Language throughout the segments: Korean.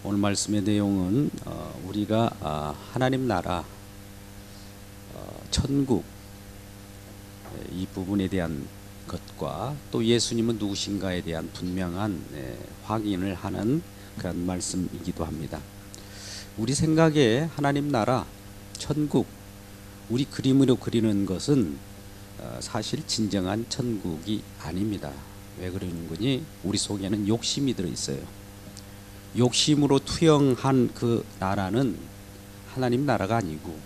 오늘 말씀의 내용은 우리가 하나님 나라, 천국 이 부분에 대한 것과 또 예수님은 누구신가에 대한 분명한 확인을 하는 그런 말씀이기도 합니다. 우리 생각에 하나님 나라, 천국, 우리 그림으로 그리는 것은 사실 진정한 천국이 아닙니다. 왜 그러는 거니? 우리 속에는 욕심이 들어있어요. 욕심으로 투영한 그 나라는 하나님 나라가 아니고,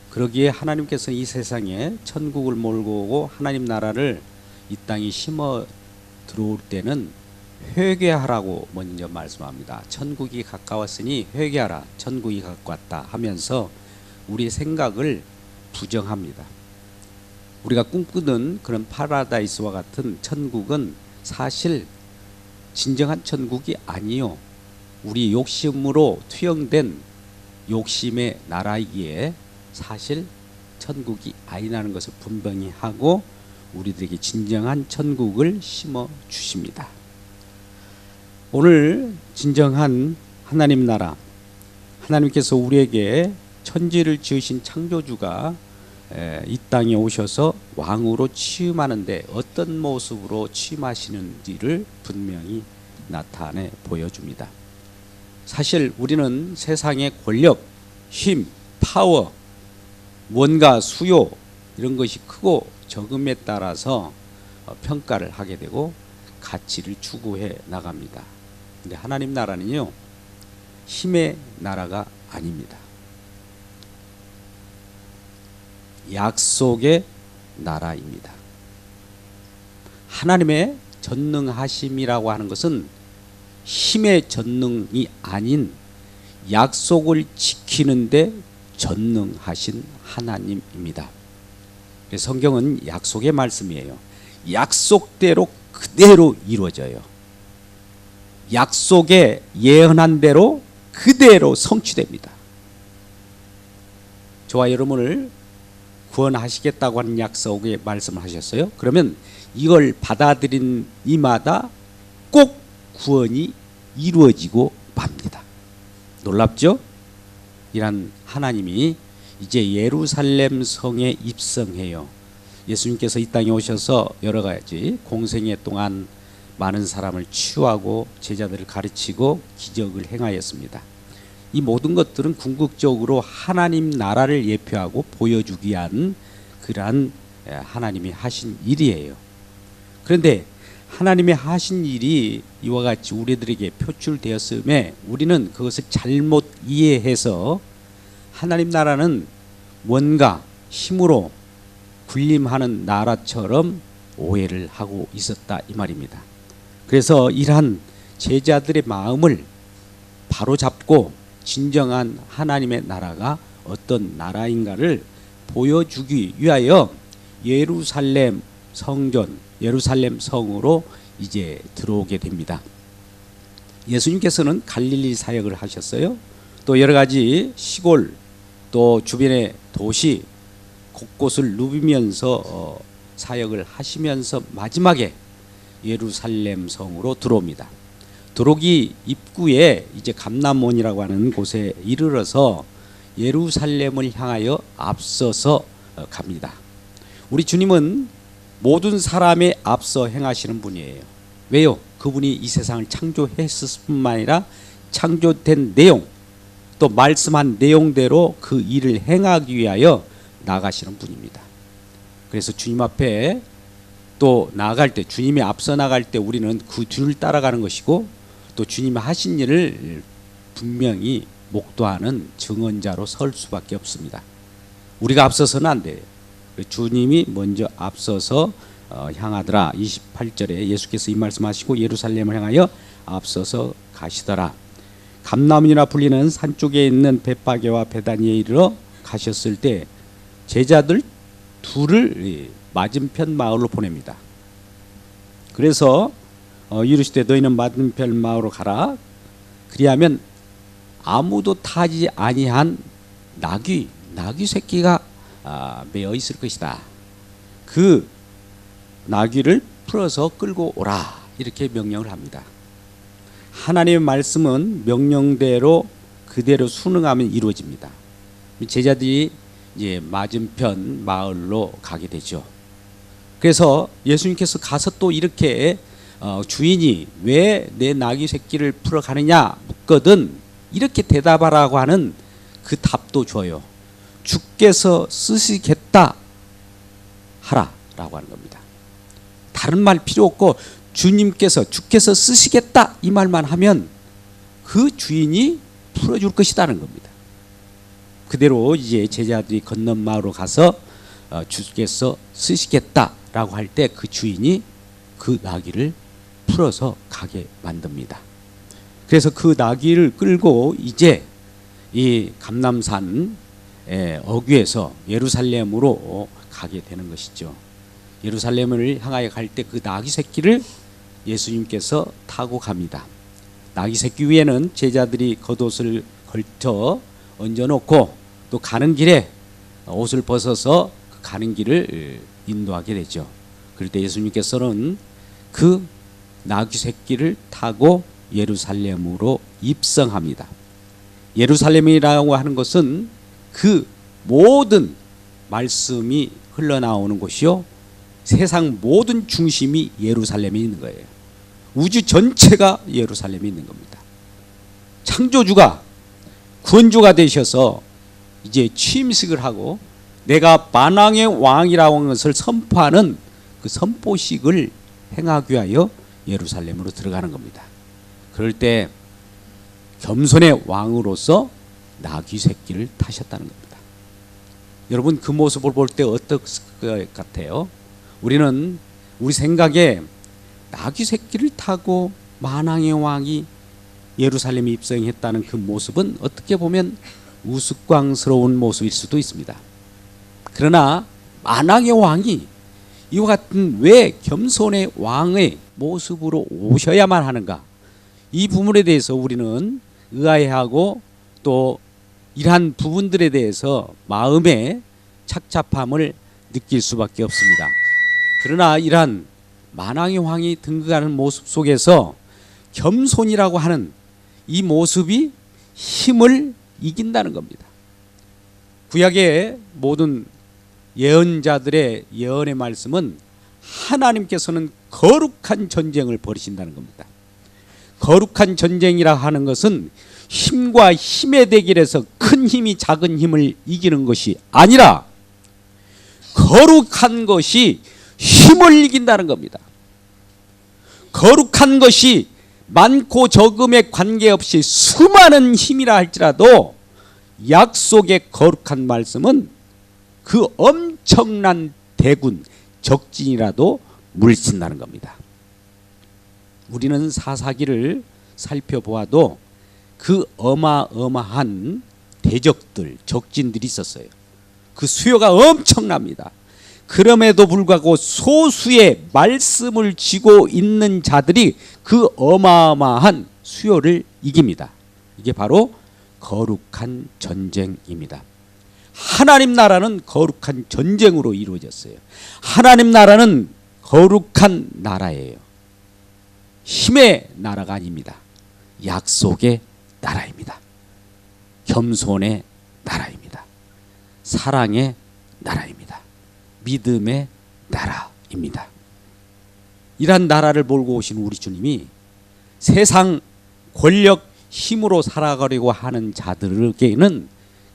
그러기에 하나님께서 이 세상에 천국을 몰고 오고 하나님 나라를 이 땅에 심어 들어올 때는 회개하라고 먼저 말씀합니다. 천국이 가까웠으니 회개하라, 천국이 가까웠다 하면서 우리의 생각을 부정합니다. 우리가 꿈꾸는 그런 파라다이스와 같은 천국은 사실 진정한 천국이 아니요, 우리 욕심으로 투영된 욕심의 나라이기에 사실 천국이 아니라는 것을 분명히 하고 우리들에게 진정한 천국을 심어 주십니다. 오늘 진정한 하나님 나라, 하나님께서 우리에게 천지를 지으신 창조주가 이 땅에 오셔서 왕으로 취임하는데 어떤 모습으로 취임하시는지를 분명히 나타내 보여줍니다. 사실 우리는 세상의 권력, 힘, 파워, 원가, 수요 이런 것이 크고 적음에 따라서 평가를 하게 되고 가치를 추구해 나갑니다. 근데 하나님 나라는요, 힘의 나라가 아닙니다. 약속의 나라입니다. 하나님의 전능하심이라고 하는 것은 힘의 전능이 아닌 약속을 지키는데 전능하신 하나님입니다. 성경은 약속의 말씀이에요. 약속대로 그대로 이루어져요. 약속에 예언한 대로 그대로 성취됩니다. 저와 여러분을 구원하시겠다고 하는 약속에 말씀을 하셨어요. 그러면 이걸 받아들인 이마다 꼭 구원이 이루어지고 맙니다. 놀랍죠? 이란 하나님이 이제 예루살렘 성에 입성해요. 예수님께서 이 땅에 오셔서 여러 가지 공생애 동안 많은 사람을 치유하고 제자들을 가르치고 기적을 행하였습니다. 이 모든 것들은 궁극적으로 하나님 나라를 예표하고 보여주기 위한 그러한 하나님이 하신 일이에요. 그런데 하나님이 하신 일이 이와 같이 우리들에게 표출되었음에 우리는 그것을 잘못 이해해서 하나님 나라는 뭔가 힘으로 군림하는 나라처럼 오해를 하고 있었다 이 말입니다. 그래서 이러한 제자들의 마음을 바로잡고 진정한 하나님의 나라가 어떤 나라인가를 보여주기 위하여 예루살렘 성전, 예루살렘 성으로 이제 들어오게 됩니다. 예수님께서는 갈릴리 사역을 하셨어요. 또 여러 가지 시골 또 주변의 도시 곳곳을 누비면서 사역을 하시면서 마지막에 예루살렘 성으로 들어옵니다. 들어오기 입구에 이제 감람원이라고 하는 곳에 이르러서 예루살렘을 향하여 앞서서 갑니다. 우리 주님은 모든 사람에 앞서 행하시는 분이에요. 왜요? 그분이 이 세상을 창조했을 뿐만 아니라 창조된 내용 또 말씀한 내용대로 그 일을 행하기 위하여 나가시는 분입니다. 그래서 주님 앞에 또 나아갈 때, 주님이 앞서 나갈 때 우리는 그 뒤를 따라가는 것이고 또 주님이 하신 일을 분명히 목도하는 증언자로 설 수밖에 없습니다. 우리가 앞서서는 안 돼요. 주님이 먼저 앞서서 향하더라. 28절에 예수께서 이 말씀하시고 예루살렘을 향하여 앞서서 가시더라. 감람이라 불리는 산 쪽에 있는 벳파게와 베다니에 이르러 가셨을 때 제자들 둘을 맞은편 마을로 보냅니다. 그래서 이르시되 너희는 맞은편 마을로 가라. 그리하면 아무도 타지 아니한 나귀 새끼가 매어 있을 것이다. 그 나귀를 풀어서 끌고 오라. 이렇게 명령을 합니다. 하나님의 말씀은 명령대로 그대로 순응하면 이루어집니다. 제자들이 이제 맞은편 마을로 가게 되죠. 그래서 예수님께서 가서 또 이렇게 주인이 왜 내 나귀 새끼를 풀어 가느냐 묻거든 이렇게 대답하라고 하는 그 답도 줘요. 주께서 쓰시겠다 하라라고 하는 겁니다. 다른 말 필요 없고 주께서 쓰시겠다 이 말만 하면 그 주인이 풀어줄 것이라는 겁니다. 그대로 이제 제자들이 건넌 마을로 가서 주께서 쓰시겠다라고 할 때 그 주인이 그 나귀를 풀어서 가게 만듭니다. 그래서 그 나귀를 끌고 이제 이 감람산 어귀에서 예루살렘으로 가게 되는 것이죠. 예루살렘을 향하여 갈 때 그 나귀 새끼를 예수님께서 타고 갑니다. 나귀 새끼 위에는 제자들이 겉옷을 걸쳐 얹어놓고 또 가는 길에 옷을 벗어서 가는 길을 인도하게 되죠. 그럴 때 예수님께서는 그 나귀 새끼를 타고 예루살렘으로 입성합니다. 예루살렘이라고 하는 것은 그 모든 말씀이 흘러나오는 곳이요, 세상 모든 중심이 예루살렘에 있는 거예요. 우주 전체가 예루살렘에 있는 겁니다. 창조주가 구원주가 되셔서 이제 취임식을 하고 내가 만왕의 왕이라고 하는 것을 선포하는 그 선포식을 행하기 위하여 예루살렘으로 들어가는 겁니다. 그럴 때 겸손의 왕으로서 나귀 새끼를 타셨다는 겁니다. 여러분 그 모습을 볼 때 어떨 것 같아요? 우리는 우리 생각에 나귀 새끼를 타고 만왕의 왕이 예루살렘에 입성했다는 그 모습은 어떻게 보면 우스꽝스러운 모습일 수도 있습니다. 그러나 만왕의 왕이 이와 같은 왜 겸손의 왕의 모습으로 오셔야만 하는가, 이 부분에 대해서 우리는 의아해하고 또 이러한 부분들에 대해서 마음의 착잡함을 느낄 수밖에 없습니다. 그러나 이러한 만왕의 왕이 등극하는 모습 속에서 겸손이라고 하는 이 모습이 힘을 이긴다는 겁니다. 구약의 모든 예언자들의 예언의 말씀은 하나님께서는 거룩한 전쟁을 벌이신다는 겁니다. 거룩한 전쟁이라 하는 것은 힘과 힘의 대결에서 큰 힘이 작은 힘을 이기는 것이 아니라 거룩한 것이 힘을 이긴다는 겁니다. 거룩한 것이 많고 적음에 관계없이 수많은 힘이라 할지라도 약속의 거룩한 말씀은 그 엄청난 대군 적진이라도 물리친다는 겁니다. 우리는 사사기를 살펴보아도 그 어마어마한 대적들, 적진들이 있었어요. 그 수요가 엄청납니다. 그럼에도 불구하고 소수의 말씀을 쥐고 있는 자들이 그 어마어마한 수요를 이깁니다. 이게 바로 거룩한 전쟁입니다. 하나님 나라는 거룩한 전쟁으로 이루어졌어요. 하나님 나라는 거룩한 나라예요. 힘의 나라가 아닙니다. 약속의 나라입니다. 겸손의 나라입니다. 사랑의 나라입니다. 믿음의 나라입니다. 이러한 나라를 몰고 오신 우리 주님이 세상 권력 힘으로 살아가려고 하는 자들에게는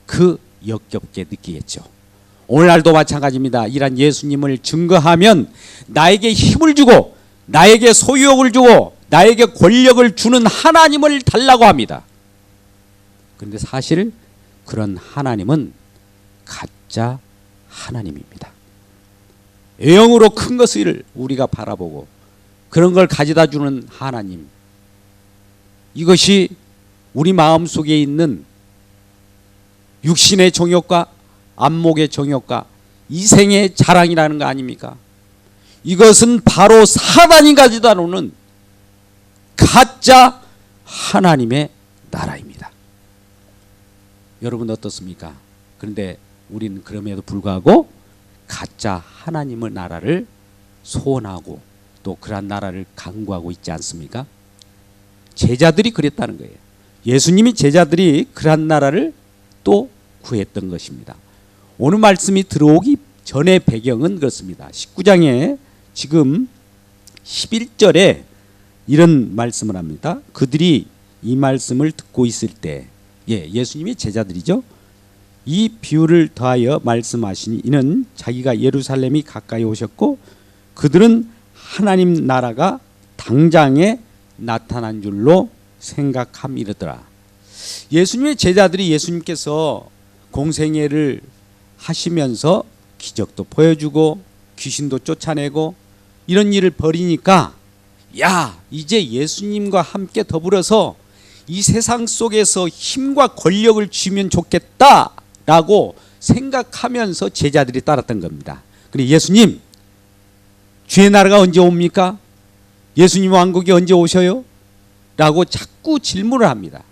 그 역겹게 느끼겠죠. 오늘날도 마찬가지입니다. 이러한 예수님을 증거하면 나에게 힘을 주고 나에게 소유욕을 주고 나에게 권력을 주는 하나님을 달라고 합니다. 그런데 사실 그런 하나님은 가짜 하나님입니다. 영으로 큰 것을 우리가 바라보고 그런 걸 가져다 주는 하나님, 이것이 우리 마음속에 있는 육신의 정욕과 안목의 정욕과 이생의 자랑이라는 거 아닙니까? 이것은 바로 사단이 가져다 놓는 가짜 하나님의 나라입니다. 여러분 어떻습니까? 그런데 우리는 그럼에도 불구하고 가짜 하나님의 나라를 소원하고 또 그러한 나라를 강구하고 있지 않습니까? 제자들이 그랬다는 거예요. 예수님이 제자들이 그런 나라를 또 구했던 것입니다. 오늘 말씀이 들어오기 전의 배경은 그렇습니다. 19장에 지금 11절에 이런 말씀을 합니다. 그들이 이 말씀을 듣고 있을 때, 예수님이 제자들이죠. 이 비유를 더하여 말씀하시니 이는 자기가 예루살렘이 가까이 오셨고 그들은 하나님 나라가 당장에 나타난 줄로 생각함이르더라. 예수님의 제자들이 예수님께서 공생애를 하시면서 기적도 보여주고 귀신도 쫓아내고 이런 일을 벌이니까 이제 예수님과 함께 더불어서 이 세상 속에서 힘과 권력을 쥐면 좋겠다라고 생각하면서 제자들이 따랐던 겁니다. 그런데 예수님, 주의 나라가 언제 옵니까? 예수님 왕국이 언제 오셔요? 라고 자꾸 질문을 합니다.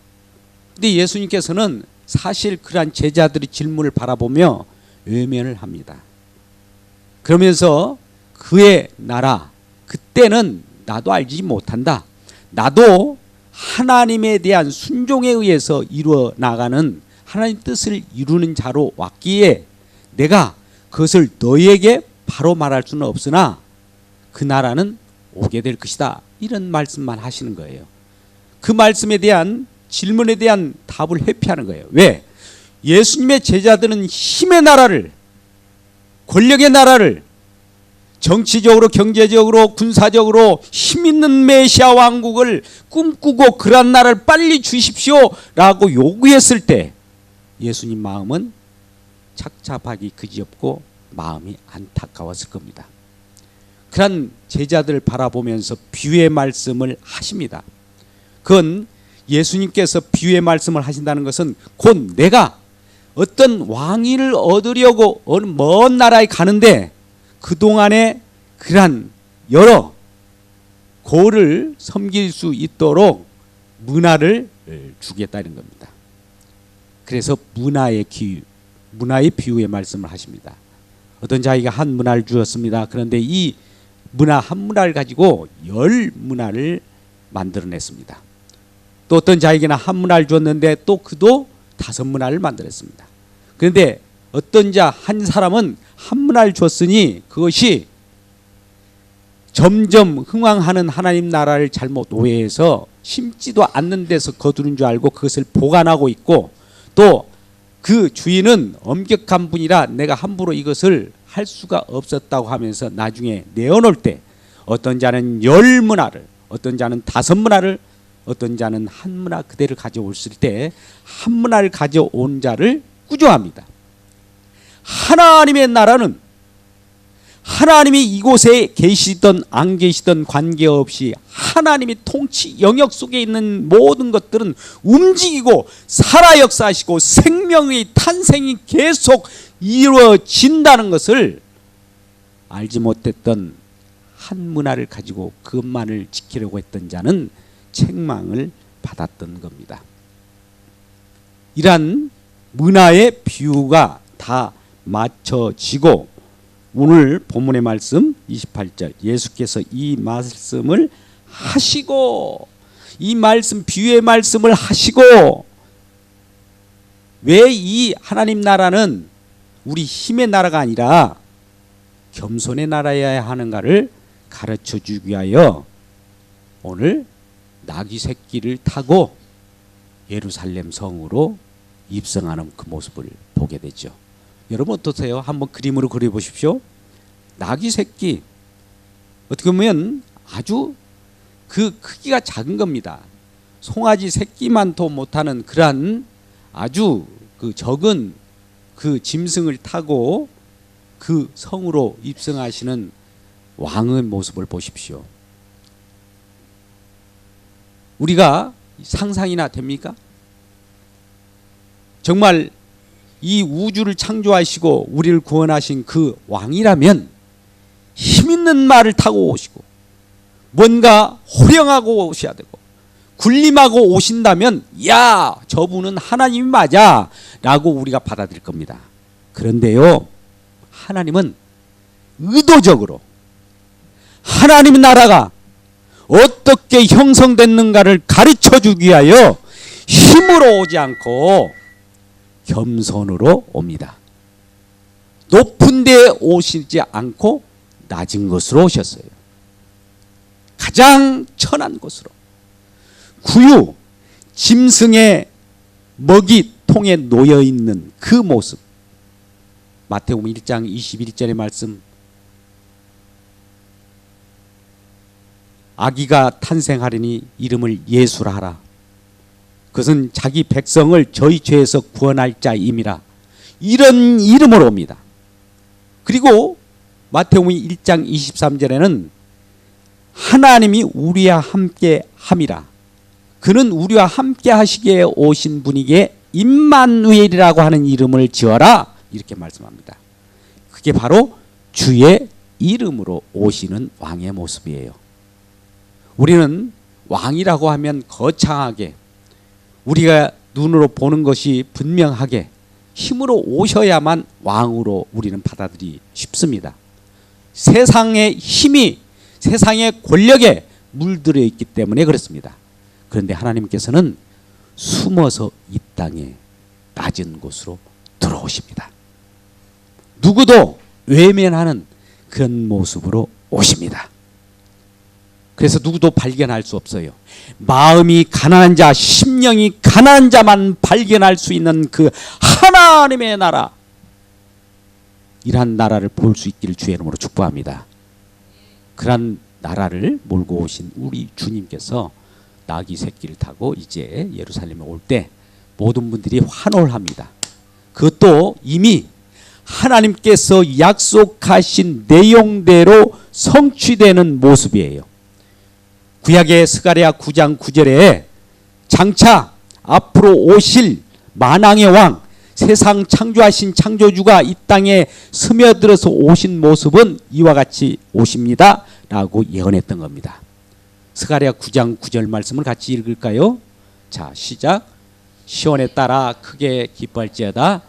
근데 예수님께서는 사실 그러한 제자들의 질문을 바라보며 외면을 합니다. 그러면서 그의 나라, 그때는 나도 알지 못한다. 나도 하나님에 대한 순종에 의해서 이루어 나가는 하나님 뜻을 이루는 자로 왔기에 내가 그것을 너희에게 바로 말할 수는 없으나 그 나라는 오게 될 것이다. 이런 말씀만 하시는 거예요. 그 말씀에 대한 질문에 대한 답을 회피하는 거예요. 왜? 예수님의 제자들은 힘의 나라를, 권력의 나라를, 정치적으로 경제적으로 군사적으로 힘있는 메시아 왕국을 꿈꾸고 그런 나라를 빨리 주십시오 라고 요구했을 때 예수님 마음은 착잡하기 그지없고 마음이 안타까웠을 겁니다. 그런 제자들을 바라보면서 비유의 말씀을 하십니다. 그건 예수님께서 비유의 말씀을 하신다는 것은 곧 내가 어떤 왕위를 얻으려고 어느 먼 나라에 가는데 그동안에 그러한 여러 고를 섬길 수 있도록 문화를 주겠다는 겁니다. 그래서 문화의 비유의 말씀을 하십니다. 어떤 자기가 한 문화를 주었습니다. 그런데 이 문화 한 문화를 가지고 10문화를 만들어냈습니다. 또 어떤 자에게는 한 문화를 주었는데 또 그도 5문화를 만들었습니다. 그런데 어떤 한 사람은 한 문화를 줬으니 그것이 점점 흥왕하는 하나님 나라를 잘못 오해해서 심지도 않는 데서 거두는 줄 알고 그것을 보관하고 있고 또 그 주인은 엄격한 분이라 내가 함부로 이것을 할 수가 없었다고 하면서 나중에 내어놓을 때 어떤 자는 10문화를, 어떤 자는 5문화를, 어떤 자는 한 문화 그대로 가져올을 때 한 문화를 가져온 자를 꾸중합니다. 하나님의 나라는 하나님이 이곳에 계시던 안 계시던 관계없이 하나님이 통치 영역 속에 있는 모든 것들은 움직이고 살아 역사하시고 생명의 탄생이 계속 이루어진다는 것을 알지 못했던 한 문화를 가지고 그것만을 지키려고 했던 자는 책망을 받았던 겁니다. 이러한 문화의 비유가 다 맞춰지고 오늘 본문의 말씀 28절 예수께서 이 말씀을 하시고 이 말씀 비유의 말씀을 하시고 왜 이 하나님 나라는 우리 힘의 나라가 아니라 겸손의 나라여야 하는가를 가르쳐 주기 위하여 오늘 나귀 새끼를 타고 예루살렘 성으로 입성하는 그 모습을 보게 되죠. 여러분 어떠세요? 한번 그림으로 그려보십시오. 나귀 새끼 어떻게 보면 아주 그 크기가 작은 겁니다. 송아지 새끼만도 못하는 그러한 아주 그 적은 그 짐승을 타고 그 성으로 입성하시는 왕의 모습을 보십시오. 우리가 상상이나 됩니까? 정말 이 우주를 창조하시고 우리를 구원하신 그 왕이라면 힘있는 말을 타고 오시고 뭔가 호령하고 오셔야 되고 군림하고 오신다면 야 저분은 하나님이 맞아 라고 우리가 받아들일 겁니다. 그런데요 하나님은 의도적으로 하나님의 나라가 어떻게 형성됐는가를 가르쳐 주기 위하여 힘으로 오지 않고 겸손으로 옵니다. 높은 데 오시지 않고 낮은 곳으로 오셨어요. 가장 천한 곳으로. 구유, 짐승의 먹이통에 놓여있는 그 모습. 마태복음 1장 21절의 말씀. 아기가 탄생하리니 이름을 예수라 하라. 그것은 자기 백성을 저희 죄에서 구원할 자임이라. 이런 이름으로 옵니다. 그리고 마태복음 1장 23절에는 하나님이 우리와 함께 함이라. 그는 우리와 함께 하시기에 오신 분이기에 임마누엘이라고 하는 이름을 지어라. 이렇게 말씀합니다. 그게 바로 주의 이름으로 오시는 왕의 모습이에요. 우리는 왕이라고 하면 거창하게 우리가 눈으로 보는 것이 분명하게 힘으로 오셔야만 왕으로 우리는 받아들이기 쉽습니다. 세상의 힘이 세상의 권력에 물들어 있기 때문에 그렇습니다. 그런데 하나님께서는 숨어서 이 땅에 낮은 곳으로 들어오십니다. 누구도 외면하는 그런 모습으로 오십니다. 그래서 누구도 발견할 수 없어요. 마음이 가난한 자, 심령이 가난한 자만 발견할 수 있는 그 하나님의 나라, 이러한 나라를 볼 수 있기를 주의 이름으로 축복합니다. 그러한 나라를 몰고 오신 우리 주님께서 나귀 새끼를 타고 이제 예루살렘에 올 때 모든 분들이 환호합니다. 그것도 이미 하나님께서 약속하신 내용대로 성취되는 모습이에요. 구약의 스가랴 9장 9절에 장차 앞으로 오실 만왕의 왕, 세상 창조하신 창조주가 이 땅에 스며들어서 오신 모습은 이와 같이 오십니다 라고 예언했던 겁니다. 스가랴 9장 9절 말씀을 같이 읽을까요? 자, 시작. 시온에 따라 크게 기뻐할지어다.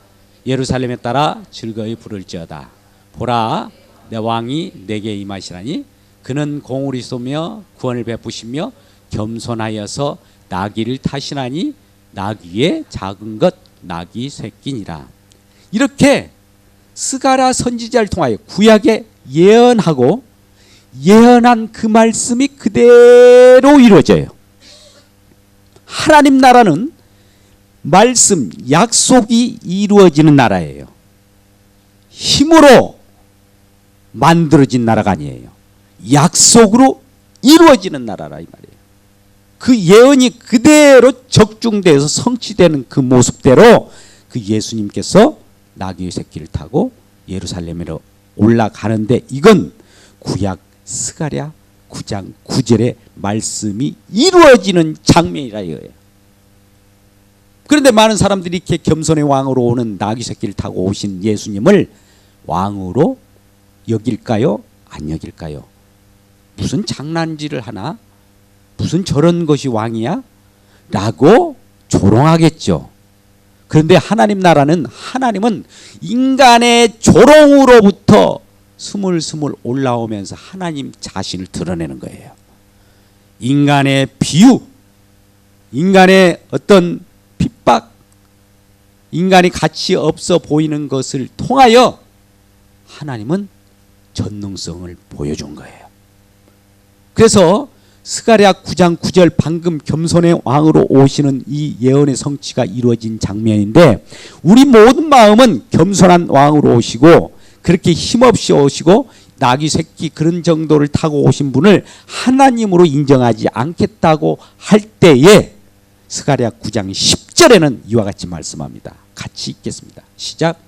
예루살렘에 따라 즐거이 부를지어다. 보라, 내 왕이 내게 임하시라니 그는 공의를 쏘며 구원을 베푸시며 겸손하여서 나귀를 타시나니 나귀의 작은 것 나귀 새끼니라. 이렇게 스가랴 선지자를 통하여 구약에 예언하고 예언한 그 말씀이 그대로 이루어져요. 하나님 나라는 말씀, 약속이 이루어지는 나라예요. 힘으로 만들어진 나라가 아니에요. 약속으로 이루어지는 나라라 이 말이에요. 그 예언이 그대로 적중돼서 성취되는 그 모습대로 그 예수님께서 나귀의 새끼를 타고 예루살렘으로 올라가는데 이건 구약 스가랴 9장 9절의 말씀이 이루어지는 장면이라 이거예요. 그런데 많은 사람들이 이렇게 겸손의 왕으로 오는 나귀 새끼를 타고 오신 예수님을 왕으로 여길까요? 안 여길까요? 무슨 장난질을 하나? 무슨 저런 것이 왕이야? 라고 조롱하겠죠. 그런데 하나님 나라는 하나님은 인간의 조롱으로부터 스물스물 올라오면서 하나님 자신을 드러내는 거예요. 인간의 비유, 인간의 어떤 핍박, 인간이 가치 없어 보이는 것을 통하여 하나님은 전능성을 보여준 거예요. 그래서 스가랴 9장 9절 방금 겸손의 왕으로 오시는 이 예언의 성취가 이루어진 장면인데 우리 모든 마음은 겸손한 왕으로 오시고 그렇게 힘없이 오시고 나귀 새끼 그런 정도를 타고 오신 분을 하나님으로 인정하지 않겠다고 할 때에 스가랴 9장 10절에는 이와 같이 말씀합니다. 같이 읽겠습니다. 시작.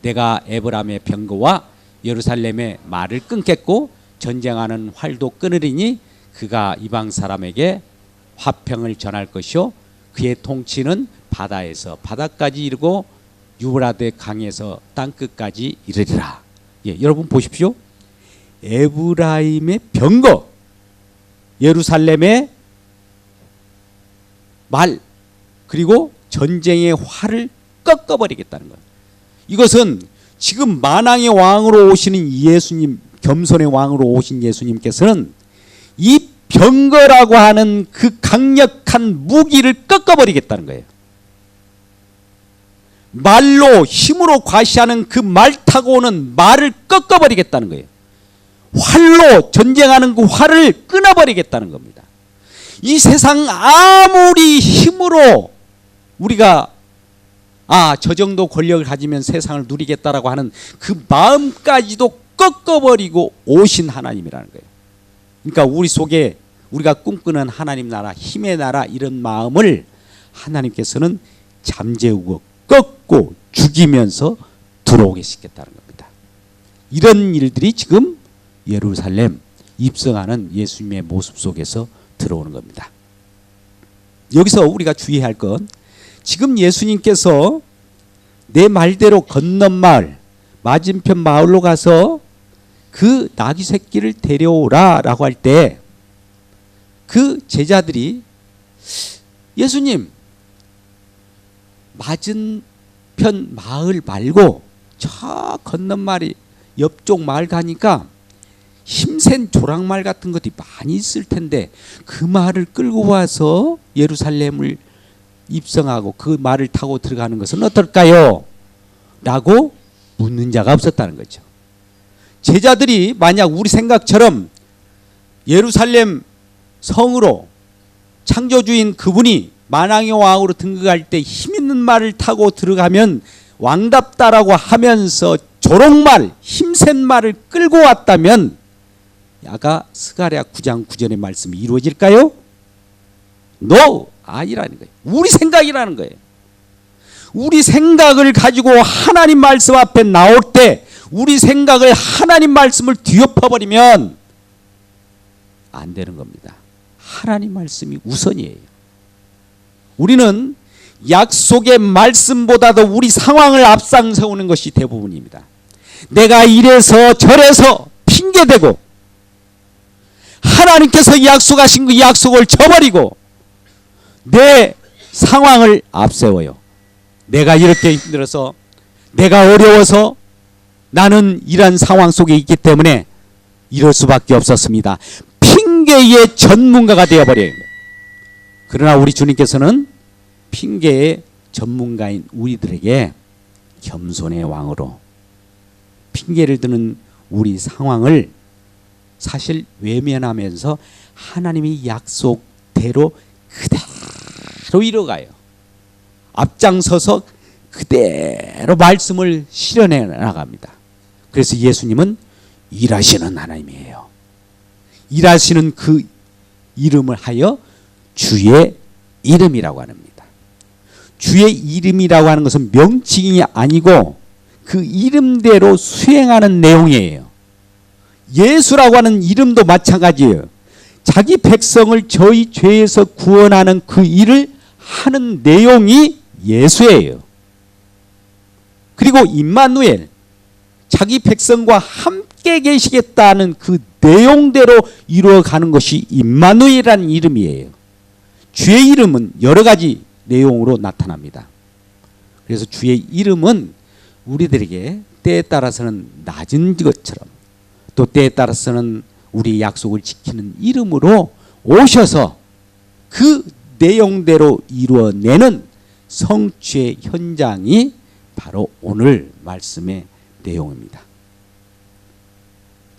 내가 에브라임의 병거와 예루살렘의 말을 끊겠고 전쟁하는 활도 끊으리니 그가 이방 사람에게 화평을 전할 것이요 그의 통치는 바다에서 바다까지 이르고 유브라데 강에서 땅끝까지 이르리라. 예, 여러분 보십시오. 에브라임의 병거, 예루살렘의 말, 그리고 전쟁의 활을 꺾어버리겠다는 거예요. 이것은 지금 만왕의 왕으로 오시는 예수님, 겸손의 왕으로 오신 예수님께서는 이 병거라고 하는 그 강력한 무기를 꺾어버리겠다는 거예요. 말로 힘으로 과시하는 그 말 타고 오는 말을 꺾어버리겠다는 거예요. 활로 전쟁하는 그 활을 끊어버리겠다는 겁니다. 이 세상 아무리 힘으로 우리가 저 정도 권력을 가지면 세상을 누리겠다라고 하는 그 마음까지도 꺾어버리고 오신 하나님이라는 거예요. 그러니까 우리 속에 우리가 꿈꾸는 하나님 나라, 힘의 나라, 이런 마음을 하나님께서는 잠재우고 꺾고 죽이면서 들어오게 시켰다는 겁니다. 이런 일들이 지금 예루살렘 입성하는 예수님의 모습 속에서 들어오는 겁니다. 여기서 우리가 주의해야 할 건, 지금 예수님께서 내 말대로 건넌 마을, 맞은편 마을로 가서 그 나귀 새끼를 데려오라 라고 할 때 그 제자들이 예수님, 맞은편 마을 말고 저 건넌 마을이 옆쪽 마을 가니까 힘센 조랑말 같은 것들이 많이 있을 텐데 그 말을 끌고 와서 예루살렘을 입성하고 그 말을 타고 들어가는 것은 어떨까요? 라고 묻는 자가 없었다는 거죠. 제자들이 만약 우리 생각처럼 예루살렘 성으로 창조주인 그분이 만왕의 왕으로 등극할 때 힘있는 말을 타고 들어가면 왕답다라고 하면서 조롱말, 힘센 말을 끌고 왔다면 야가 스가랴 9장 9절의 말씀이 이루어질까요? No! 아니라는 거예요. 우리 생각이라는 거예요. 우리 생각을 가지고 하나님 말씀 앞에 나올 때 우리 생각을 하나님 말씀을 뒤엎어버리면 안 되는 겁니다. 하나님 말씀이 우선이에요. 우리는 약속의 말씀보다도 우리 상황을 앞장세우는 것이 대부분입니다. 내가 이래서 저래서 핑계대고 하나님께서 약속하신 그 약속을 저버리고 내 상황을 앞세워요. 내가 이렇게 힘들어서, 내가 어려워서, 나는 이런 상황 속에 있기 때문에 이럴 수밖에 없었습니다. 핑계의 전문가가 되어버려요. 그러나 우리 주님께서는 핑계의 전문가인 우리들에게 겸손의 왕으로 핑계를 드는 우리 상황을 사실 외면하면서 하나님의 약속대로 그대로 이뤄가요. 앞장서서 그대로 말씀을 실현해 나갑니다. 그래서 예수님은 일하시는 하나님이에요. 일하시는 그 이름을 하여 주의 이름이라고 합니다. 주의 이름이라고 하는 것은 명칭이 아니고 그 이름대로 수행하는 내용이에요. 예수라고 하는 이름도 마찬가지예요. 자기 백성을 저희 죄에서 구원하는 그 일을 하는 내용이 예수예요. 그리고 임마누엘, 자기 백성과 함께 계시겠다는 그 내용대로 이루어가는 것이 임마누엘이라는 이름이에요. 주의 이름은 여러 가지 내용으로 나타납니다. 그래서 주의 이름은 우리들에게 때에 따라서는 낮은 것처럼 또 때에 따라서는 우리 약속을 지키는 이름으로 오셔서 그 내용대로 이루어내는 성취의 현장이 바로 오늘 말씀의 내용입니다.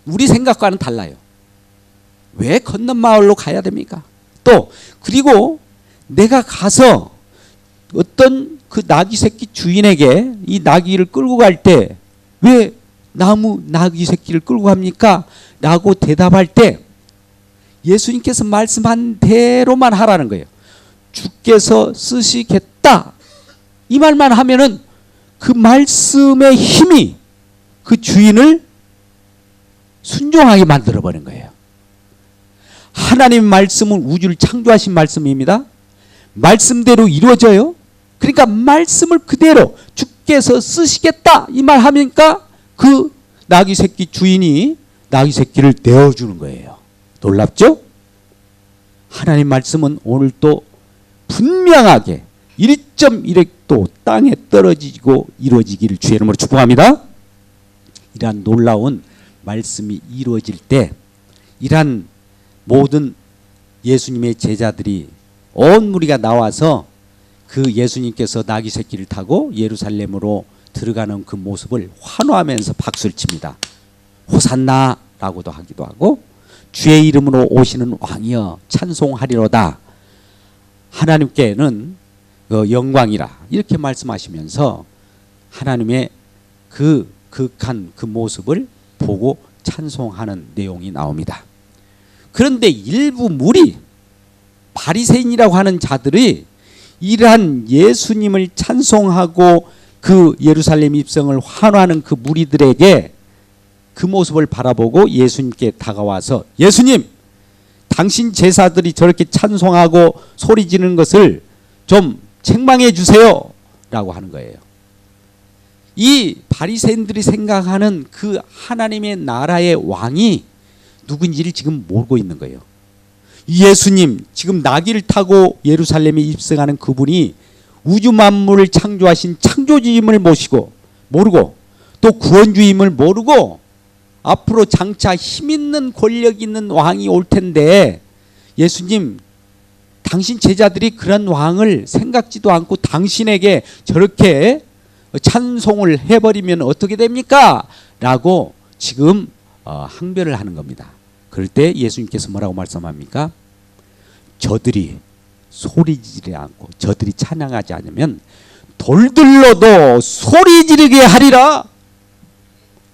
우리 생각과는 달라요. 왜 건넌 마을로 가야 됩니까? 또 그리고 내가 가서 어떤 그 나귀 새끼 주인에게 이 나귀를 끌고 갈 때 왜 나무 나귀 새끼를 끌고 갑니까? 라고 대답할 때 예수님께서 말씀한 대로만 하라는 거예요. 주께서 쓰시겠다 이 말만 하면은 그 말씀의 힘이 그 주인을 순종하게 만들어버린 거예요. 하나님 말씀은 우주를 창조하신 말씀입니다. 말씀대로 이루어져요. 그러니까 말씀을 그대로 주께서 쓰시겠다 이 말 하니까 그 나귀 새끼 주인이 나귀 새끼를 내어주는 거예요. 놀랍죠? 하나님 말씀은 오늘 또 분명하게 1.1획도 땅에 떨어지고 이루어지기를 주의 이름으로 축복합니다. 이러한 놀라운 말씀이 이루어질 때 이러한 모든 예수님의 제자들이 온 무리가 나와서 그 예수님께서 나귀 새끼를 타고 예루살렘으로 들어가는 그 모습을 환호하면서 박수를 칩니다. 호산나라고도 하기도 하고 주의 이름으로 오시는 왕이여 찬송하리로다. 하나님께는 영광이라 이렇게 말씀하시면서 하나님의 그 극한 그 모습을 보고 찬송하는 내용이 나옵니다. 그런데 일부 무리 바리새인이라고 하는 자들이 이러한 예수님을 찬송하고 그 예루살렘 입성을 환호하는 그 무리들에게 그 모습을 바라보고 예수님께 다가와서 예수님, 당신 제사들이 저렇게 찬송하고 소리 지르는 것을 좀 책망해 주세요 라고 하는 거예요. 이 바리새인들이 생각하는 그 하나님의 나라의 왕이 누군지를 지금 모르고 있는 거예요. 예수님, 지금 나귀를 타고 예루살렘에 입성하는 그분이 우주 만물을 창조하신 창조주임을 모르고 또 구원주임을 모르고 앞으로 장차 힘 있는 권력 있는 왕이 올 텐데 예수님, 당신 제자들이 그런 왕을 생각지도 않고 당신에게 저렇게 찬송을 해버리면 어떻게 됩니까? 라고 지금 항변을 하는 겁니다. 그럴 때 예수님께서 뭐라고 말씀합니까? 저들이 소리 지르지 않고 저들이 찬양하지 않으면 돌들로도 소리 지르게 하리라.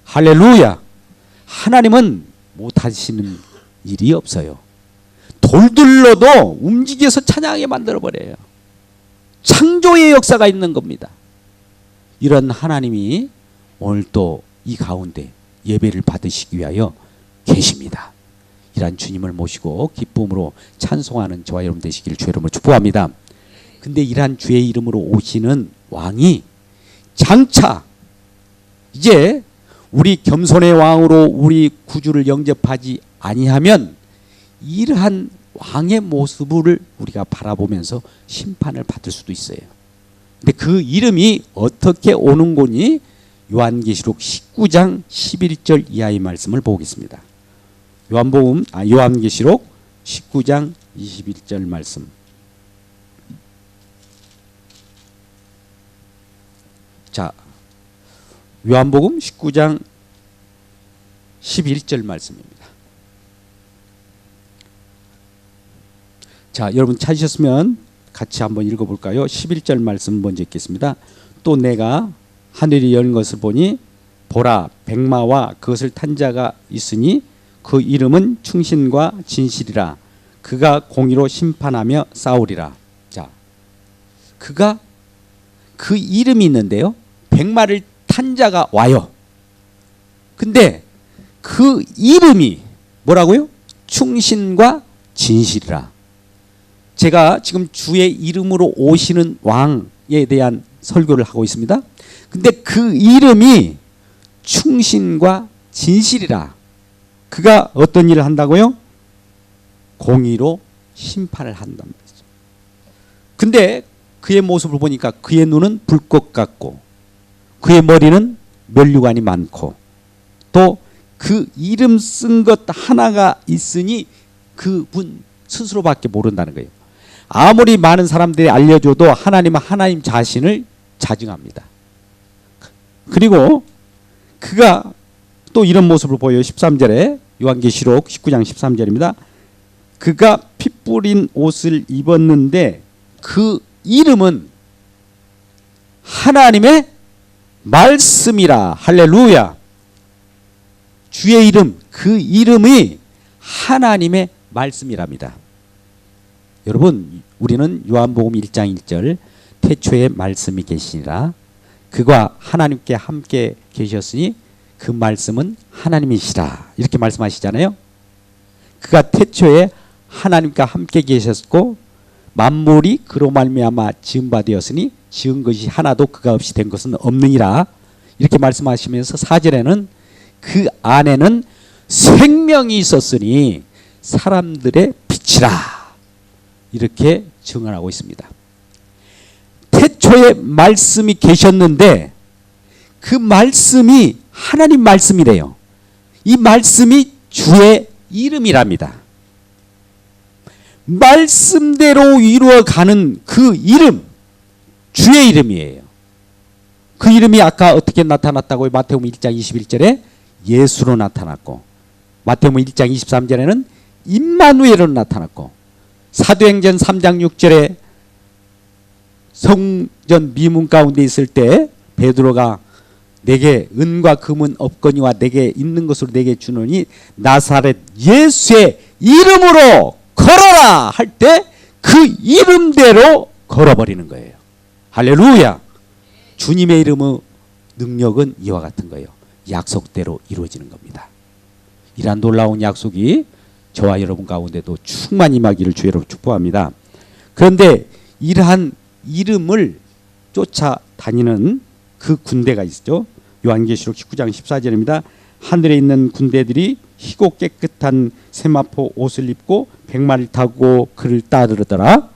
할렐루야. 하나님은 못하시는 일이 없어요. 돌들로도 움직여서 찬양하게 만들어버려요. 창조의 역사가 있는 겁니다. 이런 하나님이 오늘 또 이 가운데 예배를 받으시기 위하여 계십니다. 이러한 주님을 모시고 기쁨으로 찬송하는 저와 여러분 되시기를 주의 이름으로 축복합니다. 근데 이러한 주의 이름으로 오시는 왕이 장차 이제 우리 겸손의 왕으로 우리 구주를 영접하지 아니하면 이러한 왕의 모습을 우리가 바라보면서 심판을 받을 수도 있어요. 근데 그 이름이 어떻게 오는 거니? 요한계시록 19장 11절 이하의 말씀을 보겠습니다. 요한계시록 19장 21절 말씀. 자, 요한복음 19장 11절 말씀입니다. 자, 여러분 찾으셨으면 같이 한번 읽어볼까요? 11절 말씀 먼저 읽겠습니다. 또 내가 하늘이 열린 것을 보니 보라 백마와 그것을 탄 자가 있으니 그 이름은 충신과 진실이라. 그가 공의로 심판하며 싸우리라. 자, 그가 그 이름이 있는데요. 백마를 탄 자가 와요. 근데 그 이름이 뭐라고요? 충신과 진실이라. 제가 지금 주의 이름으로 오시는 왕에 대한 설교를 하고 있습니다. 근데 그 이름이 충신과 진실이라. 그가 어떤 일을 한다고요? 공의로 심판을 한단 말이죠. 근데 그의 모습을 보니까 그의 눈은 불꽃 같고 그의 머리는 면류관이 많고 또 그 이름 쓴 것 하나가 있으니 그분 스스로밖에 모른다는 거예요. 아무리 많은 사람들이 알려줘도 하나님은 하나님 자신을 자증합니다. 그리고 그가 또 이런 모습을 보여요. 13절에 요한계시록 19장 13절입니다. 그가 피 뿌린 옷을 입었는데 그 이름은 하나님의 말씀이라. 할렐루야. 주의 이름, 그 이름이 하나님의 말씀이랍니다. 여러분, 우리는 요한복음 1장 1절 태초에 말씀이 계시니라. 그가 하나님께 함께 계셨으니 그 말씀은 하나님이시라. 이렇게 말씀하시잖아요. 그가 태초에 하나님과 함께 계셨고 만물이 그로 말미암아 지은 바 되었으니 지은 것이 하나도 그가 없이 된 것은 없느니라. 이렇게 말씀하시면서 4절에는 그 안에는 생명이 있었으니 사람들의 빛이라. 이렇게 증언하고 있습니다. 태초에 말씀이 계셨는데 그 말씀이 하나님 말씀이래요. 이 말씀이 주의 이름이랍니다. 말씀대로 이루어가는 그 이름, 주의 이름이에요. 그 이름이 아까 어떻게 나타났다고요? 마태복음 1장 21절에 예수로 나타났고, 마태복음 1장 23절에는 임마누엘로 나타났고, 사도행전 3장 6절에 성전 미문 가운데 있을 때 베드로가 내게 은과 금은 없거니와 내게 있는 것으로 내게 주노니 나사렛 예수의 이름으로 걸어라 할 때 그 이름대로 걸어버리는 거예요. 할렐루야. 주님의 이름의 능력은 이와 같은 거예요. 약속대로 이루어지는 겁니다. 이러한 놀라운 약속이 저와 여러분 가운데도 충만히 임하기를 주의로 축복합니다. 그런데 이러한 이름을 쫓아다니는 그 군대가 있죠. 요한계시록 19장 14절입니다. 하늘에 있는 군대들이 희고 깨끗한 세마포 옷을 입고 백마를 타고 그를 따르더라.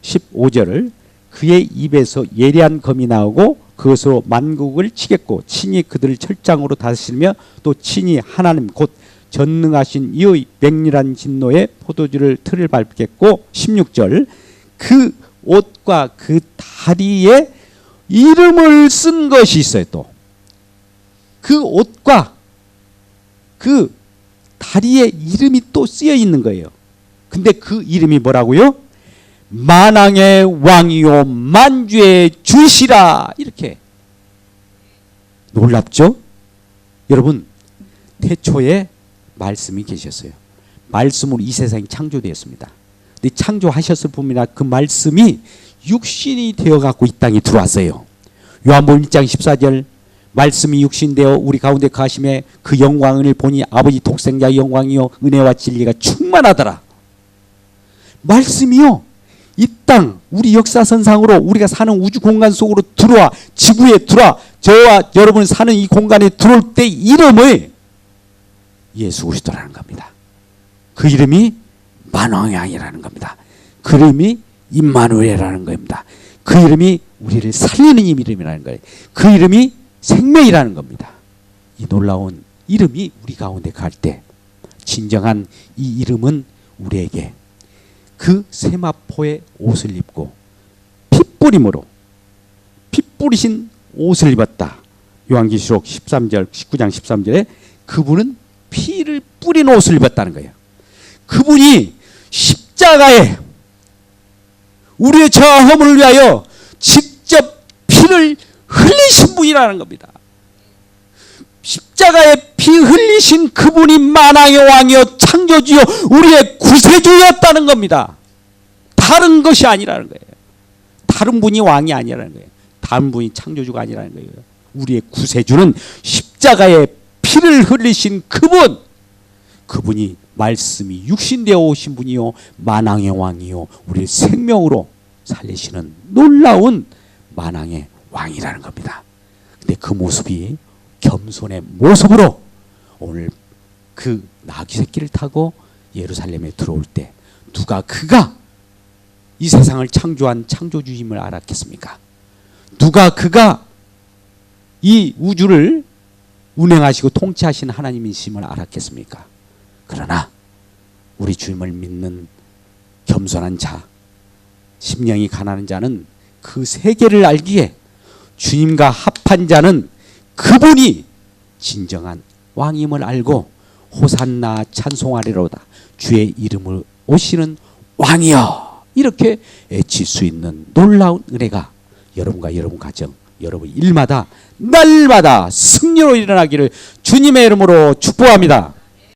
15절을 그의 입에서 예리한 검이 나오고 그것으로 만국을 치겠고 친히 그들을 철장으로 다스리며 또 친히 하나님 곧 전능하신 이의 맹렬한 진노에 포도주를 틀을 밟겠고 16절 그 옷과 그 다리에 이름을 쓴 것이 있어요. 또 그 옷과 그 다리에 이름이 또 쓰여 있는 거예요. 근데 그 이름이 뭐라고요? 만왕의 왕이요 만주의 주시라. 이렇게 놀랍죠? 여러분, 태초에 말씀이 계셨어요. 말씀으로 이 세상이 창조되었습니다. 근데 창조하셨을 뿐이나 그 말씀이 육신이 되어갖고 이 땅에 들어왔어요. 요한복음 1장 14절 말씀이 육신되어 우리 가운데 가심에 그 영광을 보니 아버지 독생자의 영광이요 은혜와 진리가 충만하더라. 말씀이요 이 땅 우리 역사선상으로 우리가 사는 우주 공간 속으로 들어와 지구에 들어와 저와 여러분 사는 이 공간에 들어올 때 이름을 예수 그리스도라는 겁니다. 그 이름이 만왕의 왕이라는 겁니다. 그 이름이 임마누엘이라는 겁니다. 그 이름이 우리를 살리는 이름이라는 거예요. 그 이름이 생명이라는 겁니다. 이 놀라운 이름이 우리 가운데 갈 때 진정한 이 이름은 우리에게 그 세마포의 옷을 입고 핏뿌림으로 핏뿌리신 옷을 입었다. 요한계시록 13절 19장 13절에 그분은 피를 뿌린 옷을 입었다는 거예요. 그분이 십자가에 우리의 저와 허물을 위하여 직접 피를 흘리신 분이라는 겁니다. 십자가에 피 흘리신 그분이 만왕의 왕이요 창조주요 우리의 구세주였다는 겁니다. 다른 것이 아니라는 거예요. 다른 분이 왕이 아니라는 거예요. 다른 분이 창조주가 아니라는 거예요. 우리의 구세주는 십자가에 피를 흘리신 그분, 그분이 말씀이 육신되어 오신 분이요 만왕의 왕이요 우리를 생명으로 살리시는 놀라운 만왕의 왕이라는 겁니다. 근데 그 모습이 겸손의 모습으로 오늘 그 나귀 새끼를 타고 예루살렘에 들어올 때 누가 그가 이 세상을 창조한 창조주임을 알았겠습니까? 누가 그가 이 우주를 운행하시고 통치하신 하나님이심을 알았겠습니까? 그러나 우리 주님을 믿는 겸손한 자, 심령이 가난한 자는 그 세계를 알기에 주님과 합한 자는 그분이 진정한 왕임을 알고 호산나 찬송하리로다 주의 이름을 오시는 왕이여 이렇게 외칠 수 있는 놀라운 은혜가 여러분과 여러분 가정 여러분 일마다 날마다 승리로 일어나기를 주님의 이름으로 축복합니다.